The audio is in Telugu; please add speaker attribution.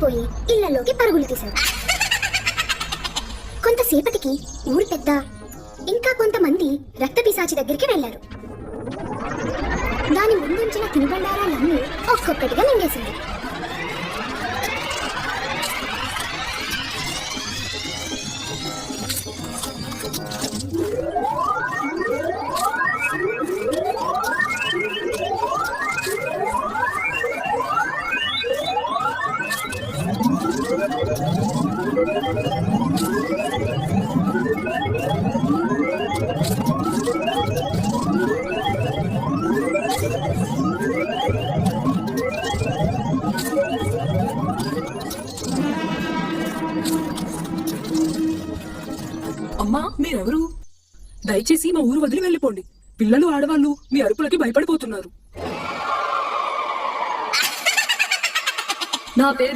Speaker 1: పారిపోయి ఇళ్లలోకి పరుగులు తీశారు. కొంతసేపటికి ఊరి పెద్ద ఇంకా కొంతమంది రక్త పిశాచి దగ్గరికి వెళ్లారు. దాని ముందుంచిన తినుబండారాలన్నీ ఒక్కొక్కటిగా మింగేసింది.
Speaker 2: అమ్మా, మీరెవరు? దయచేసి మా ఊరు వదిలి వెళ్ళిపోండి. పిల్లలు ఆడవాళ్ళు మీ అరుపులకి భయపడిపోతున్నారు.
Speaker 3: నా పేరు